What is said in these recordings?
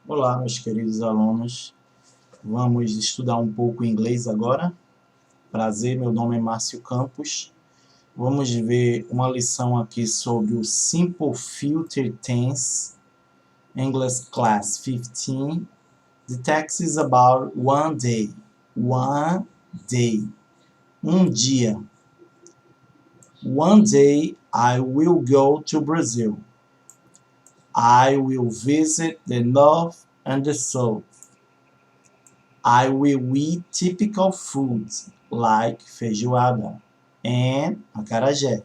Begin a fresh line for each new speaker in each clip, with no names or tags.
Olá, meus queridos alunos. Vamos estudar um pouco inglês agora. Prazer, meu nome é Márcio Campos. Vamos ver uma lição aqui sobre o Simple Future Tense, English Class 15. The text is about one day. One day. Um dia. One day I will go to Brazil. I will visit the North and the South. I will eat typical foods like feijoada and acarajé.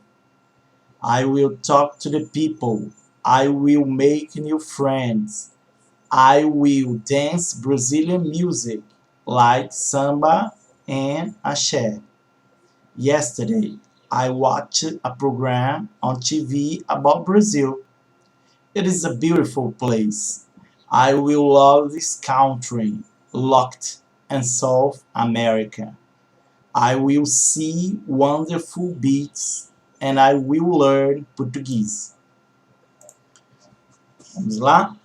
I will talk to the people. I will make new friends. I will dance Brazilian music like samba and axé. Yesterday, I watched a program on TV about Brazil. It is a beautiful place. I will love this country, locked in South America. I will see wonderful beaches and I will learn Português. Vamos lá?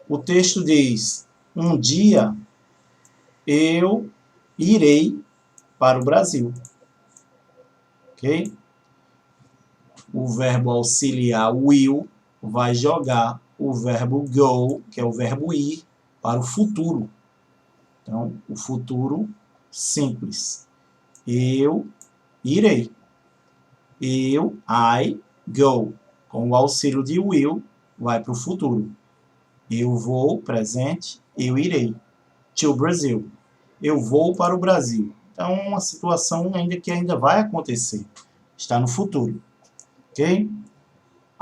O texto diz: um dia eu irei para o Brasil. Ok? O verbo auxiliar will vai jogar o verbo go, que é o verbo ir, para o futuro. Então, o futuro simples. Eu irei. I go. Com o auxílio de will, vai para o futuro. Eu vou, presente, eu irei. To Brazil. Eu vou para o Brasil. Então, uma situação que ainda vai acontecer. Está no futuro. Ok?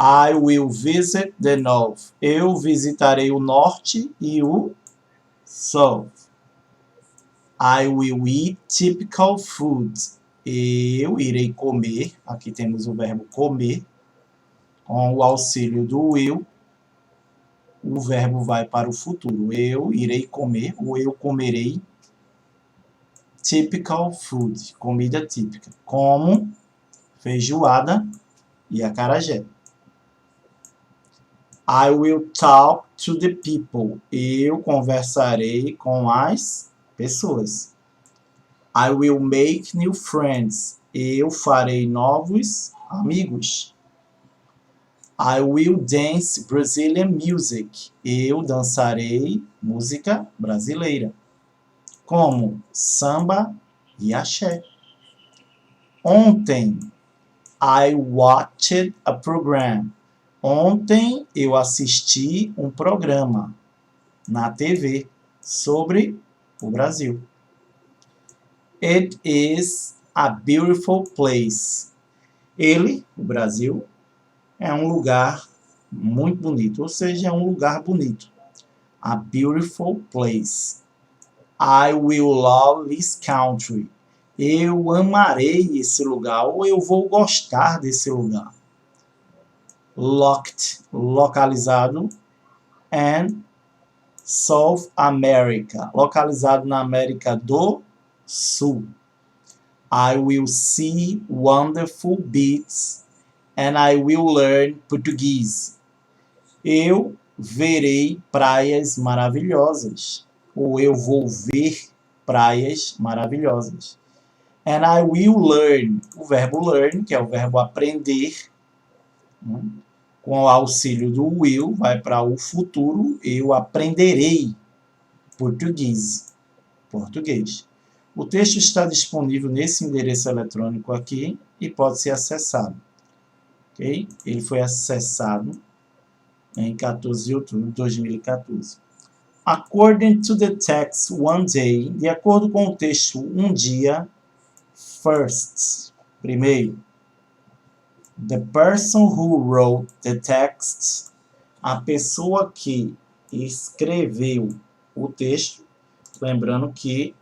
I will visit the North. Eu visitarei o norte e o South. I will eat typical food. Eu irei comer. Aqui temos o verbo comer. Com o auxílio do will, o verbo vai para o futuro. Eu irei comer, ou eu comerei. Typical food. Comida típica. Como feijoada e acarajé. I will talk to the people. Eu conversarei com as pessoas. I will make new friends. Eu farei novos amigos. I will dance Brazilian music. Eu dançarei música brasileira. Como samba e axé. Ontem, I watched a program. Ontem eu assisti um programa na TV sobre o Brasil. It is a beautiful place. Ele, o Brasil, é um lugar muito bonito, ou seja, é um lugar bonito. A beautiful place. I will love this country. Eu amarei esse lugar, ou eu vou gostar desse lugar. Locked, localizado, and South America, localizado na América do Sul. I will see wonderful beaches and I will learn Português. Eu verei praias maravilhosas, ou eu vou ver praias maravilhosas. And I will learn, o verbo learn, que é o verbo aprender, com o auxílio do will, vai para o futuro, eu aprenderei português. O texto está disponível nesse endereço eletrônico aqui e pode ser acessado. Okay? Ele foi acessado em 14 de outubro de 2014. According to the text, one day, de acordo com o texto, um dia, first, primeiro, the person who wrote the text, a pessoa que escreveu o texto, lembrando que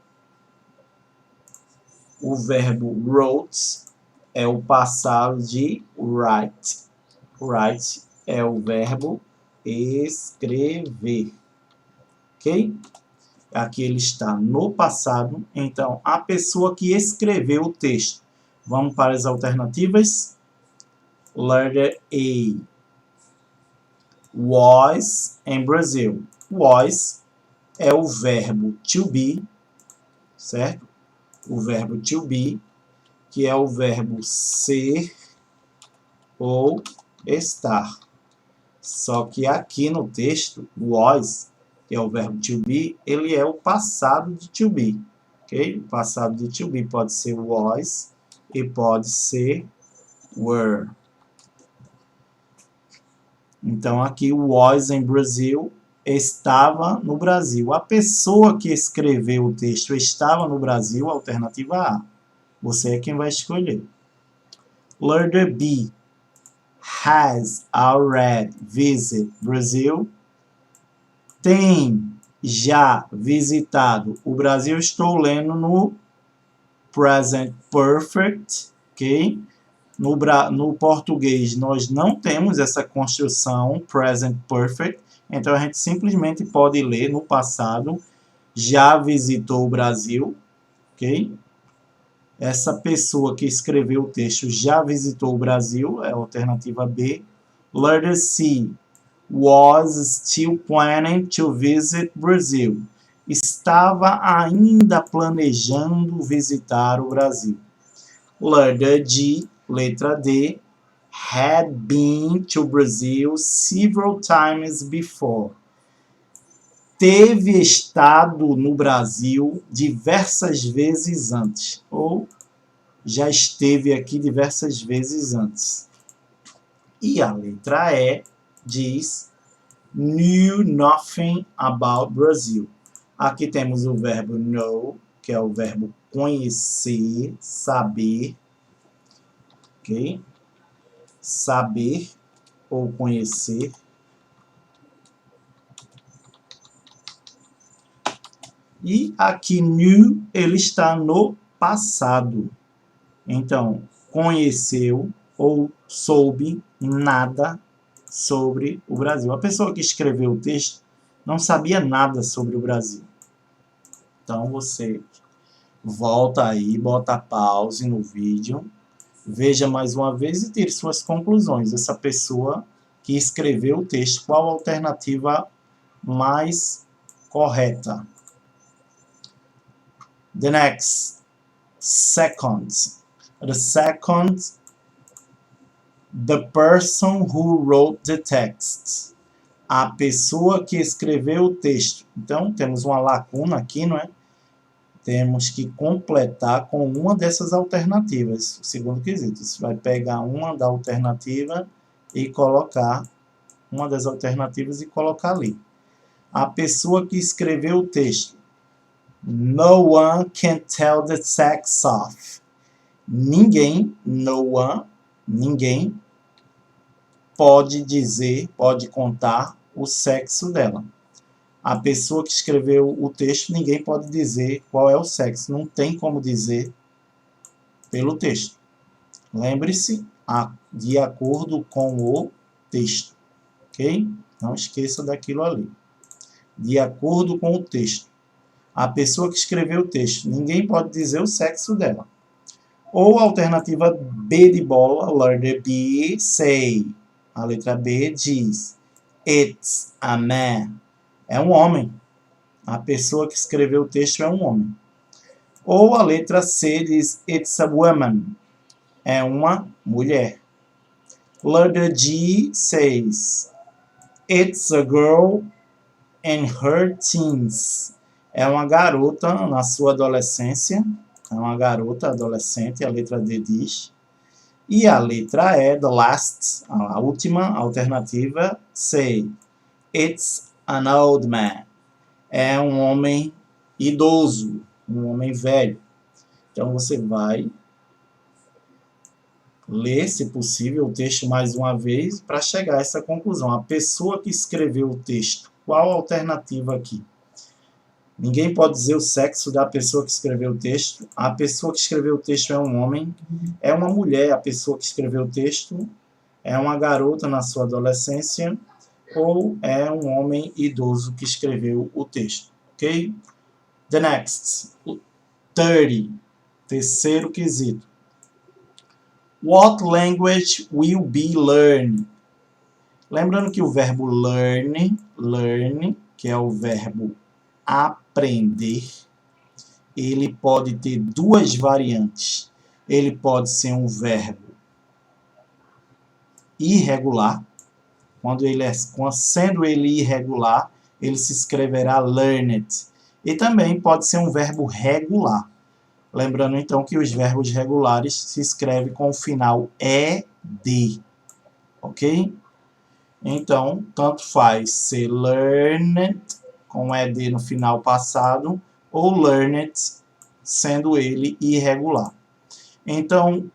o verbo wrote é o passado de write. Write é o verbo escrever. Ok? Aqui ele está no passado, então a pessoa que escreveu o texto. Vamos para as alternativas. Letter A. Was in Brazil. Was é o verbo to be, certo? O verbo to be, que é o verbo ser ou estar. Só que aqui no texto, was, que é o verbo to be, ele é o passado de to be. Ok? O passado de to be pode ser was e pode ser were. Então aqui o was em Brasil estava no Brasil. A pessoa que escreveu o texto estava no Brasil, alternativa A. Você é quem vai escolher. Letter B. Has already visited Brazil. Tem já visitado o Brasil. Estou lendo no present perfect, ok? No português nós não temos essa construção present perfect, então a gente simplesmente pode ler no passado, já visitou o Brasil, ok? Essa pessoa que escreveu o texto já visitou o Brasil, é a alternativa B. Letter C. Was still planning to visit Brazil. Estava ainda planejando visitar o Brasil. Letter D. Letra D. Had been to Brazil several times before. Teve estado no Brasil diversas vezes antes. Ou já esteve aqui diversas vezes antes. E a letra E diz knew nothing about Brazil. Aqui temos o verbo know, que é o verbo conhecer, saber. Ok? Saber ou conhecer. E aqui knew, ele está no passado. Então, conheceu ou soube nada sobre o Brasil. A pessoa que escreveu o texto não sabia nada sobre o Brasil. Então, você volta aí, bota pause no vídeo, veja mais uma vez e tire suas conclusões. Essa pessoa que escreveu o texto, qual a alternativa mais correta? The next, second. The second, the person who wrote the text. A pessoa que escreveu o texto. Então, temos uma lacuna aqui, não é? Temos que completar com uma dessas alternativas. O segundo quesito. Você vai pegar uma da alternativa e colocar uma das alternativas e colocar ali. A pessoa que escreveu o texto. No one can tell the sex of. Ninguém, no one, ninguém pode dizer, pode contar o sexo dela. A pessoa que escreveu o texto, ninguém pode dizer qual é o sexo. Não tem como dizer pelo texto. Lembre-se, de acordo com o texto. Ok? Não esqueça daquilo ali. De acordo com o texto. A pessoa que escreveu o texto, ninguém pode dizer o sexo dela. Ou a alternativa B de bola, letter B, say. A letra B diz, it's a man. É um homem. A pessoa que escreveu o texto é um homem. Ou a letra C diz, it's a woman. É uma mulher. Letter G says, it's a girl in her teens. É uma garota na sua adolescência. É uma garota adolescente, a letra D diz. E a letra E, the last, a última alternativa, say, it's an old man. É um homem idoso, um homem velho. Então você vai ler, se possível, o texto mais uma vez para chegar a essa conclusão. A pessoa que escreveu o texto, qual a alternativa aqui? Ninguém pode dizer o sexo da pessoa que escreveu o texto. A pessoa que escreveu o texto é um homem. É uma mulher, a pessoa que escreveu o texto. É uma garota na sua adolescência. Ou é um homem idoso que escreveu o texto. Ok? The next. 30. Terceiro quesito. What language will be learned? Lembrando que o verbo learn que é o verbo aprender, ele pode ter duas variantes. Ele pode ser um verbo irregular. Sendo ele irregular, ele se escreverá learned. E também pode ser um verbo regular. Lembrando então que os verbos regulares se escrevem com o final ED. Ok? Então, tanto faz ser learned com ED no final passado ou learned sendo ele irregular. Então,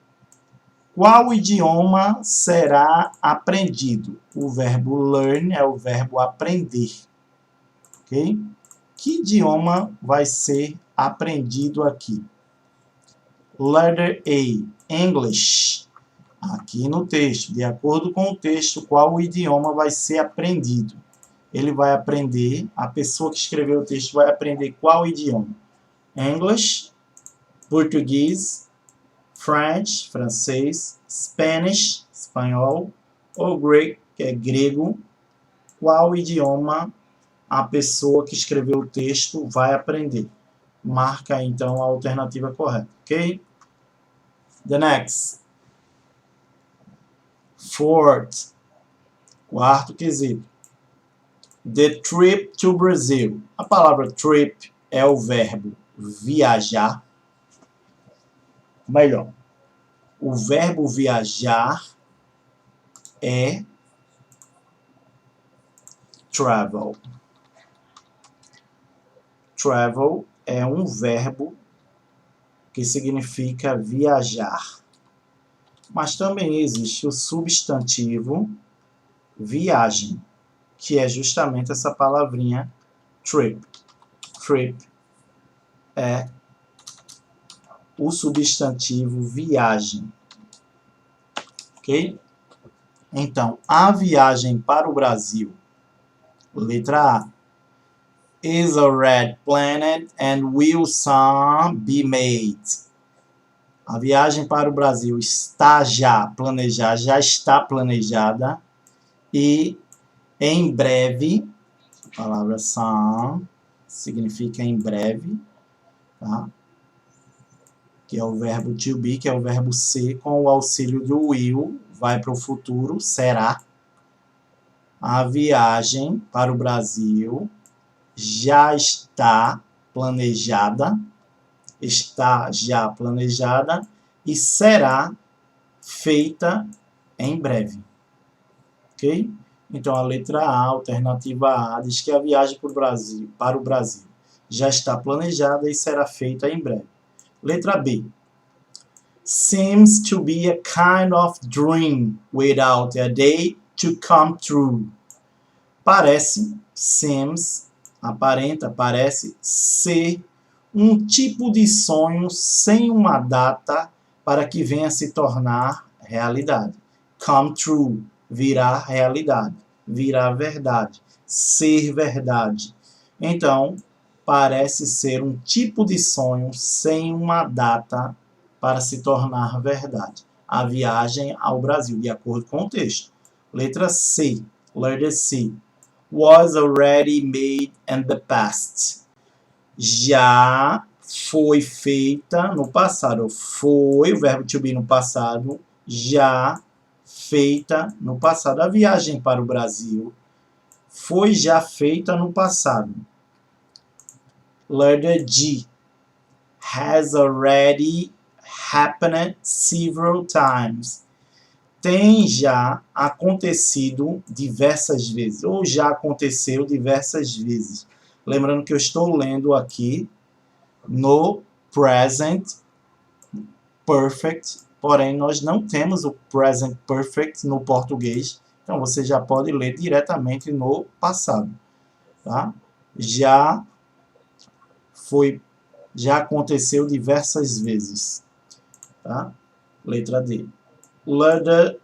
qual idioma será aprendido? O verbo learn é o verbo aprender. Ok? Que idioma vai ser aprendido aqui? Letter A, English. Aqui no texto, de acordo com o texto, qual o idioma vai ser aprendido? Ele vai aprender, a pessoa que escreveu o texto vai aprender qual idioma? English, português, French, francês, Spanish, espanhol, ou Greek, que é grego. Qual idioma a pessoa que escreveu o texto vai aprender? Marca então a alternativa correta, ok? The next. Fourth. Quarto quesito. The trip to Brazil. A palavra trip é o verbo viajar. Melhor, o verbo viajar é travel. Travel é um verbo que significa viajar. Mas também existe o substantivo viagem, que é justamente essa palavrinha trip. Trip é o substantivo viagem. Ok? Então, a viagem para o Brasil, letra A, is already planned and will soon be made. A viagem para o Brasil está já planejada, já está planejada e em breve, a palavra soon significa em breve, tá? Que é o verbo to be, que é o verbo ser, com o auxílio do will, vai para o futuro, será. A viagem para o Brasil já está planejada e será feita em breve. Ok? Então, a letra A, alternativa A, diz que a viagem para o Brasil já está planejada e será feita em breve. Letra B. Seems to be a kind of dream without a day to come true. Parece, seems, aparenta, parece ser um tipo de sonho sem uma data para que venha se tornar realidade. Come true, virar realidade, virar verdade, ser verdade. Então, parece ser um tipo de sonho sem uma data para se tornar verdade. A viagem ao Brasil, de acordo com o texto. Letra C, letter C. Was already made in the past. Já foi feita no passado. Foi, o verbo to be no passado, já feita no passado. A viagem para o Brasil foi já feita no passado. Letter G. Has already happened several times. Tem já acontecido diversas vezes, ou já aconteceu diversas vezes. Lembrando que eu estou lendo aqui no present perfect, porém nós não temos o present perfect no português, então você já pode ler diretamente no passado. Tá? Já aconteceu diversas vezes. Tá? Letra D. Letter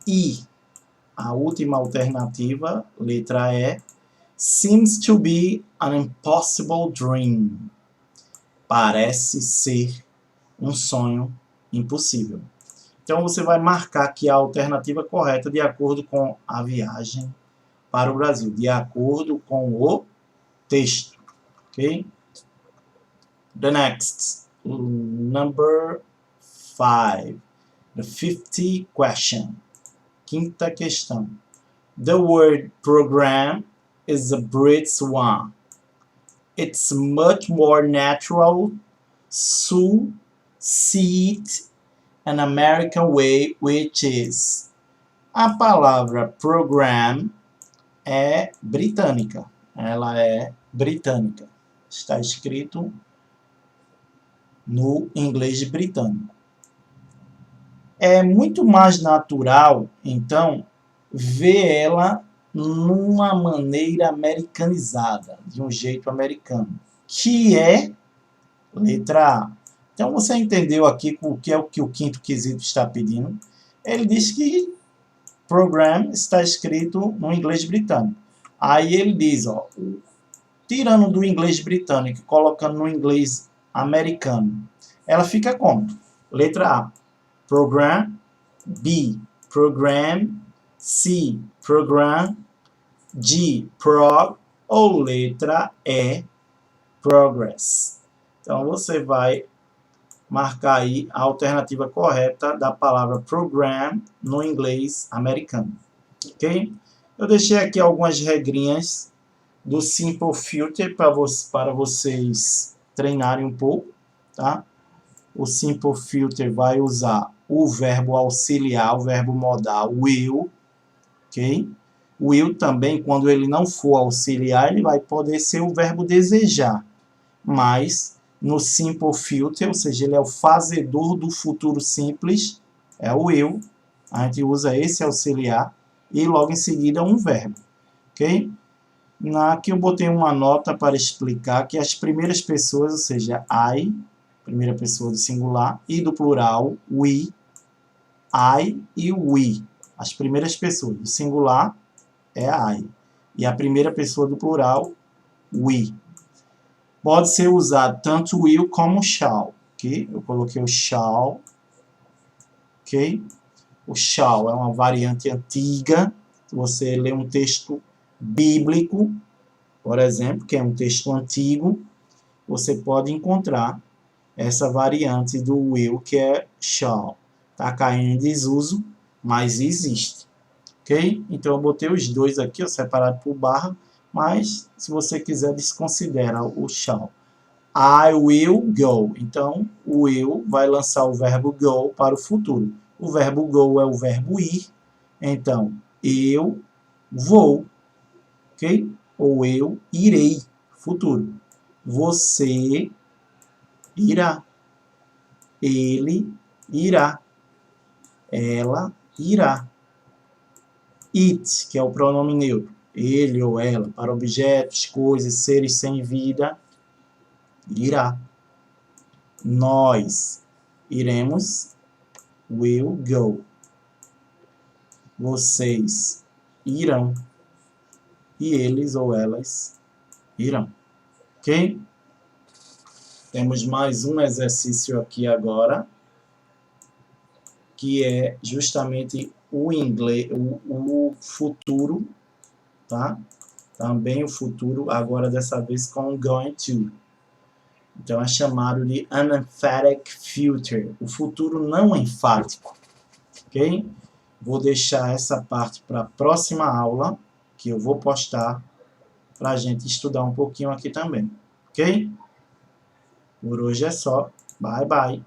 E. A última alternativa, letra E. Seems to be an impossible dream. Parece ser um sonho impossível. Então você vai marcar aqui a alternativa correta de acordo com a viagem para o Brasil, de acordo com o texto. Ok? The next, number 5, the 50th question. Quinta questão. The word program is a British one. It's much more natural to see it an American way, which is. A palavra program é britânica. Ela é britânica. Está escrito no inglês britânico. É muito mais natural, então, ver ela numa maneira americanizada, de um jeito americano, que é letra A. Então, você entendeu aqui o que é o que o quinto quesito está pedindo. Ele diz que program está escrito no inglês britânico. Aí ele diz, ó, tirando do inglês britânico e colocando no inglês americano, ela fica como? Letra A, program. B, program. C, program. D, prog. Ou letra E, progress. Então, você vai marcar aí a alternativa correta da palavra program no inglês americano. Ok? Eu deixei aqui algumas regrinhas do Simple Future para vocês treinarem um pouco, tá? O Simple Future vai usar o verbo auxiliar, o verbo modal, will, ok? Will também, quando ele não for auxiliar, ele vai poder ser o verbo desejar, mas no Simple Future, ou seja, ele é o fazedor do futuro simples, é o will, a gente usa esse auxiliar e logo em seguida um verbo, ok? Aqui eu botei uma nota para explicar que as primeiras pessoas, ou seja, I, primeira pessoa do singular, e do plural, we, I e we. As primeiras pessoas do singular é I. E a primeira pessoa do plural, we. Pode ser usado tanto will como shall. Okay? Eu coloquei o shall. Okay? O shall é uma variante antiga. Você lê um texto bíblico, por exemplo, que é um texto antigo, você pode encontrar essa variante do will, que é shall. Está caindo em desuso, mas existe. Ok? Então, eu botei os dois aqui, ó, separado por barra, mas, se você quiser, desconsidera o shall. I will go. Então, o will vai lançar o verbo go para o futuro. O verbo go é o verbo ir. Então, eu vou. Ok? Ou eu irei. Futuro. Você irá. Ele irá. Ela irá. It, que é o pronome neutro. Ele ou ela, para objetos, coisas, seres sem vida, irá. Nós iremos. Will go. Vocês irão. E eles ou elas irão. Ok? Temos mais um exercício aqui agora, que é justamente o inglês, o futuro, tá? Também o futuro, agora dessa vez com going to. Então é chamado de unemphatic future, o futuro não enfático. Ok? Vou deixar essa parte para a próxima aula, que eu vou postar para a gente estudar um pouquinho aqui também. Ok? Por hoje é só. Bye, bye.